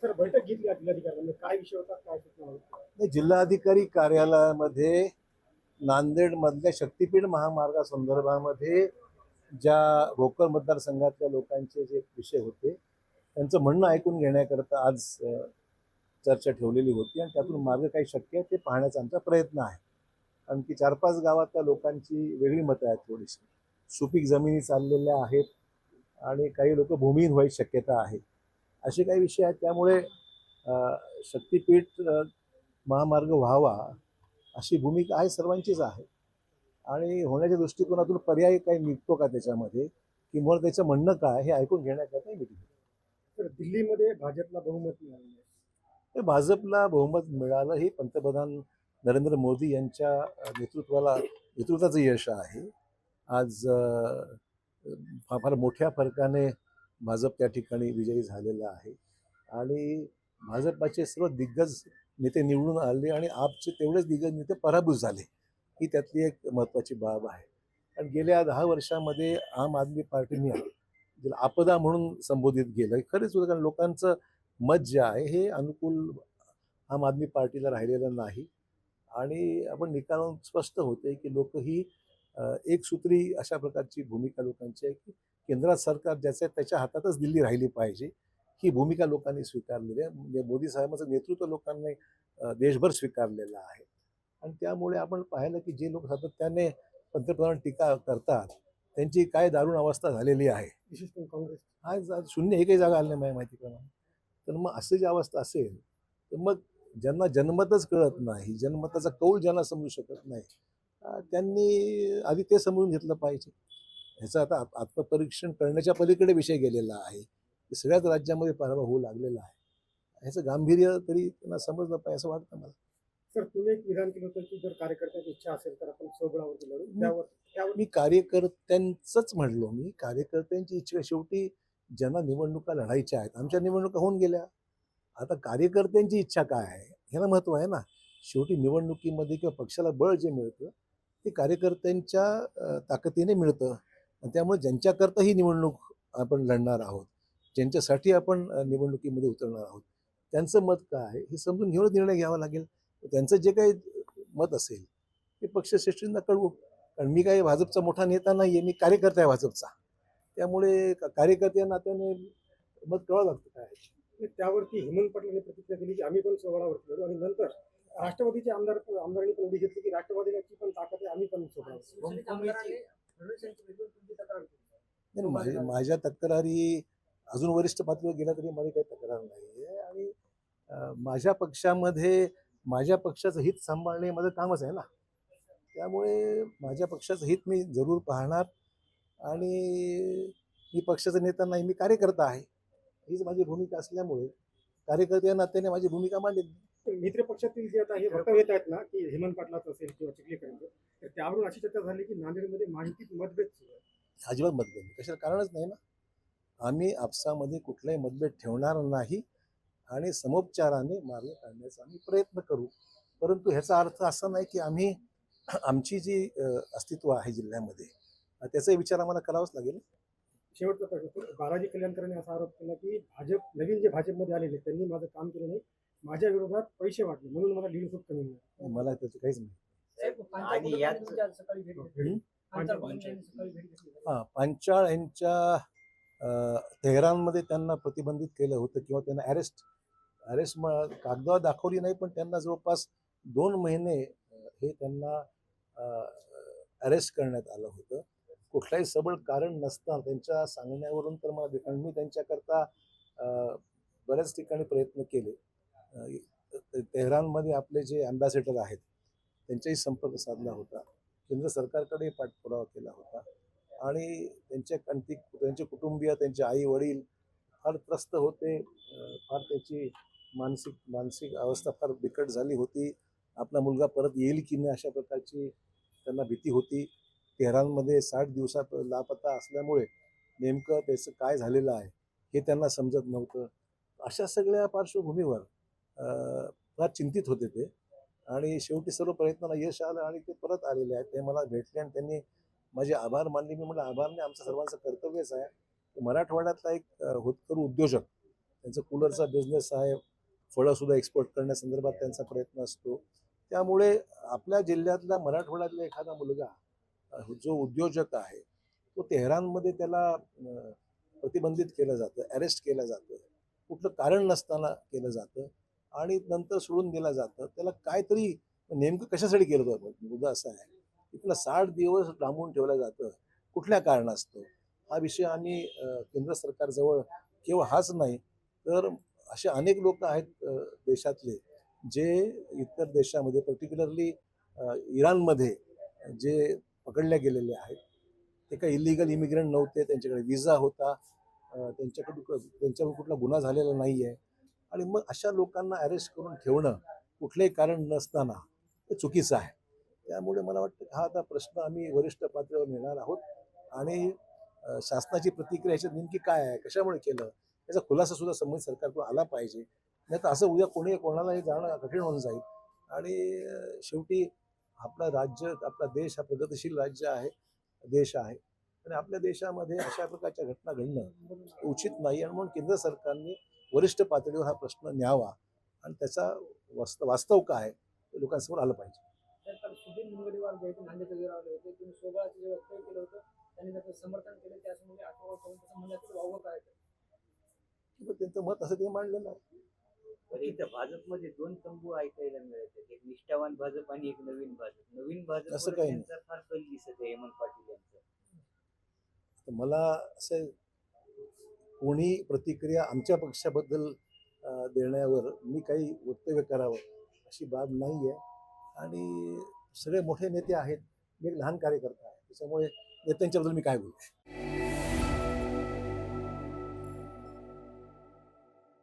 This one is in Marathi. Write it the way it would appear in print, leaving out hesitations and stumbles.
सर बैठक घेतली जिल्हाधिकाऱ्यांनी, काय विषय होता, काय सूचना होत्या? नाही, जिल्हाधिकारी कार्यालयामध्ये नांदेड मधल्या शक्तीपीठ महामार्गासंदर्भामध्ये ज्या भोकर मतदारसंघातल्या लोकांचे जे विषय होते त्यांचं म्हणणं ऐकून घेण्याकरता आज चर्चा ठेवलेली होती आणि त्यातून मार्ग काही शक्य आहे ते पाहण्याचा आमचा प्रयत्न आहे. कारण की 4-5 गावातल्या लोकांची वेगळी मतं आहेत, थोडीशी सुपीक जमिनी चाललेल्या आहेत आणि काही लोक भूमिहीन व्हायची शक्यता आहे. असे काही विषय आहेत. त्यामुळे शक्तीपीठ महामार्ग व्हावा अशी भूमिका आहे, सर्वांचीच आहे. आणि होण्याच्या दृष्टिकोनातून पर्याय काही निघतो का त्याच्यामध्ये, किंवा त्याचं म्हणणं काय हे ऐकून घेण्याकरता मिटिंग. तर दिल्लीमध्ये भाजपला बहुमत मिळालेलं आहे. हे भाजपला बहुमत मिळालं हे पंतप्रधान नरेंद्र मोदी यांच्या नेतृत्वाचं यश आहे. आज फार मोठ्या फरकाने भाजप त्या ठिकाणी विजयी झालेला आहे आणि भाजपाचे सर्व दिग्गज नेते निवडून आले आणि आपचे तेवढेच दिग्गज नेते पराभूत झाले. ही त्यातली एक महत्त्वाची बाब आहे. आणि गेल्या 10 वर्षामध्ये आम आदमी पार्टीने ज्याला आपदा म्हणून संबोधित केलं, खरेच होतं. कारण लोकांचं मत जे आहे हे अनुकूल आम आदमी पार्टीला राहिलेलं नाही आणि आपण निकालावरून स्पष्ट होते की लोक ही एकसूत्री अशा प्रकारची भूमिका लोकांची आहे की केंद्रात सरकार ज्याच्या त्याच्या हातातच दिल्ली राहिली पाहिजे, ही भूमिका लोकांनी स्वीकारलेली आहे. म्हणजे मोदी साहेबांचं नेतृत्व लोकांनी देशभर स्वीकारलेलं आहे. आणि त्यामुळे आपण पाहिलं की जे लोक सातत्याने पंतप्रधान टीका करतात त्यांची काय दारुण अवस्था झालेली आहे. विशेष करून काँग्रेस. आज शून्य एकही जागा आली नाही माझ्या माहितीप्रमाणे. तर मग असं जी अवस्था असेल तर मग ज्यांना जनमतच कळत नाही, जनमताचा कौल ज्यांना समजू शकत नाही, त्यांनी आधी ते समजून घेतलं पाहिजे. ह्याचं आता आत्मपरीक्षण करण्याच्या पलीकडे विषय गेलेला आहे. सगळ्याच राज्यामध्ये पराभव होऊ लागलेला आहे. ह्याचं गांभीर्य तरी त्यांना समजलं पाहिजे असं वाटतं मला. सर, तुम्ही एक विधान केलं होतं की जर कार्यकर्त्यांची इच्छा असेल तर आपण स्वबळावरती लढू. त्यावर मी कार्यकर्त्यांचंच म्हणलो. मी कार्यकर्त्यांची इच्छा, शेवटी ज्यांना निवडणुका लढायच्या आहेत, आमच्या निवडणुका होऊन गेल्या. आता कार्यकर्त्यांची इच्छा काय आहे ह्याला महत्त्व आहे ना. शेवटी निवडणुकीमध्ये किंवा पक्षाला बळ जे मिळतं ते कार्यकर्त्यांच्या ताकदीने मिळतं. आणि त्यामुळे ज्यांच्याकरता ही निवडणूक आपण लढणार आहोत, ज्यांच्यासाठी आपण निवडणुकीमध्ये उतरणार आहोत, त्यांचं मत काय आहे हे समजून घेऊन निर्णय घ्यावा लागेल. त्यांचं जे काही मत असेल ते पक्षश्रेष्ठींना कळवू. कारण मी काही भाजपचा मोठा नेता नाही आहे, मी कार्यकर्ता आहे भाजपचा. त्यामुळे कार्यकर्त्या नात्याने मत कळावं लागतं काय. त्यावरती हेमंत पटलांनी प्रतिक्रिया दिली की आम्ही पण स्वबळावरती लढू. आणि नंतर राष्ट्रवादीचे आमदारांनी पण उडी घेतली की राष्ट्रवादीची पण ताकद आहे, आम्ही पण स्वबळावरती. नाही, माझ्या तक्रारी अजून वरिष्ठ पातळीवर गेल्या तरी माझी काही तक्रार नाही आहे. आणि माझ्या पक्षामध्ये माझ्या पक्षाचं हित सांभाळणे माझं कामच आहे ना. त्यामुळे माझ्या पक्षाचं हित मी जरूर पाहणार. आणि मी पक्षाचा नेता नाही, मी कार्यकर्ता आहे. हीच माझी भूमिका असल्यामुळे कार्यकर्त्या नात्याने माझी भूमिका मांडेल. मित्र पक्षातील जे आता हे वक्तव्य येत आहेत ना की हेमंत पाटलाचं असेल किंवा चिखलीकरांचं, तर त्यावरून अशी चर्चा झाली की नांदेडमध्ये माहिती मतभेद सुरू आहे. अजिबात मतभेद नाही, कशाला कारणच नाही ना. आम्ही आपसामध्ये कुठलाही मतभेद ठेवणार नाही आणि समोपचाराने मार्ग काढण्याचा आम्ही प्रयत्न करू. परंतु ह्याचा अर्थ असा नाही की आम्ही आमची जी अस्तित्व आहे जिल्ह्यामध्ये त्याचाही विचार आम्हाला करावाच लागेल. शेवटचा प्रश्न, बालाजी कल्याणकरांनी असा आरोप केला की नवीन जे भाजपमध्ये आलेले त्यांनी माझं काम केलं नाही, माझ्या विरोधात पैसे वाटले म्हणून मला लीड खूप कमी मिळाली. मला त्याचं काहीच नाही. पांचाळ यांच्या तेहरानमध्ये त्यांना प्रतिबंधित केलं होतं किंवा त्यांना अरेस्ट कागदावर दाखवली नाही, पण त्यांना जवळपास 2 महिने हे त्यांना अरेस्ट करण्यात आलं होतं. कुठलाही सबळ कारण नसताना त्यांच्या सांगण्यावरून तर मला, कारण मी त्यांच्याकरता बऱ्याच ठिकाणी प्रयत्न केले. तेहरानमध्ये आपले जे अँबॅसेडर आहेत त्यांच्याही संपर्क साधला होता. केंद्र सरकारकडे पाठपुरावा केला होता. आणि त्यांचे कुटुंबीय, त्यांचे आई वडील फार त्रस्त होते. फार त्याची मानसिक अवस्था फार बिकट झाली होती. आपला मुलगा परत येईल की नाही अशा प्रकारची त्यांना भीती होती. तेहरानमध्ये 60 दिवसात लापता असल्यामुळे नेमकं त्याचं काय झालेलं आहे हे त्यांना समजत नव्हतं. अशा सगळ्या पार्श्वभूमीवर फार चिंतित होते ते. आणि शेवटी सर्व प्रयत्नांना यश आलं आणि ते परत आलेले आहेत. ते मला भेटले आणि त्यांनी माझे आभार मानले. मी म्हटलं आभार नाही, आमचं सर्वांचं कर्तव्यच आहे. मराठवाड्यातला एक होतकरू उद्योजक त्यांचा कूलरचा बिझनेस आहे, फळंसुद्धा एक्सपोर्ट करण्यासंदर्भात त्यांचा प्रयत्न असतो. त्यामुळे आपल्या जिल्ह्यातला मराठवाड्यातला एखादा मुलगा जो उद्योजक आहे तो तेहरानमध्ये त्याला प्रतिबंधित केलं जातं, अरेस्ट केलं जातं, कुठलं कारण नसताना केलं जातं आणि नंतर सोडून दिलं जातं. त्याला काहीतरी नेमकं कशासाठी केलं जातं मुद्दा असा आहे की त्याला 60 दिवस डांबून ठेवलं जातं कुठल्या कारणास्तव. हा विषय आम्ही केंद्र सरकारजवळ केवळ हाच नाही तर असे अनेक लोक आहेत देशातले जे इतर देशामध्ये पर्टिक्युलरली इराणमध्ये जे पकडले गेलेले आहेत. ते काही इलिगल इमिग्रंट नव्हते, त्यांच्याकडे विजा होता, त्यांच्यावर कुठला गुन्हा झालेला नाही आहे आणि मग अशा लोकांना अरेस्ट करून ठेवणं कुठलंही कारण नसताना हे चुकीचं आहे. त्यामुळे मला वाटतं हा आता प्रश्न आम्ही वरिष्ठ पातळीवर नेणार आहोत आणि शासनाची प्रतिक्रिया ह्याच्यात नेमकी काय आहे, कशामुळे केलं याचा खुलासा सुद्धा संबंधित सरकारकडून आला पाहिजे. नाही तर असं उद्या कोणालाही जाणं कठीण होऊन जाईल आणि शेवटी आपला राज्य आपला देश हा प्रगतिशील राज्य आहे, देश आहे आणि आपल्या देशामध्ये अशा प्रकारच्या घटना घडणं उचित नाही आणि म्हणून केंद्र सरकारने वरिष्ठ पातळीवर हा प्रश्न न्यावा आणि त्याचा वास्तव काय आहे ते लोकांसमोर आलं पाहिजे. तर सुधीर मुनगंटीवार जे आहेत नांदेड आले होते तुम्ही सोबळाचं जे वक्तव्य केलं होतं त्यांनी त्याचं समर्थन केलं त्याच्यामुळे आठवड्यापर्यंत म्हणण्याचं वावं काय त्यांचं मत असं ते मांडलेलं आहे. तर इथं भाजपमध्ये दोन तंबू ऐकायला मिळत एक निष्ठावान भाजप आणि एक नवीन भाजप. नवीन भाजप असं काही नाही. त्यांचा फार कल दिसत आहे हेमंत पाटील यांचं. तर मला असं कोणी प्रतिक्रिया आमच्या पक्षाबद्दल देण्यावर मी काही वक्तव्य करावं अशी बाब नाही आहे आणि सगळे मोठे नेते आहेत, मी एक लहान कार्यकर्ता आहे, त्याच्यामुळे नेत्यांच्याबद्दल मी काय बोलू.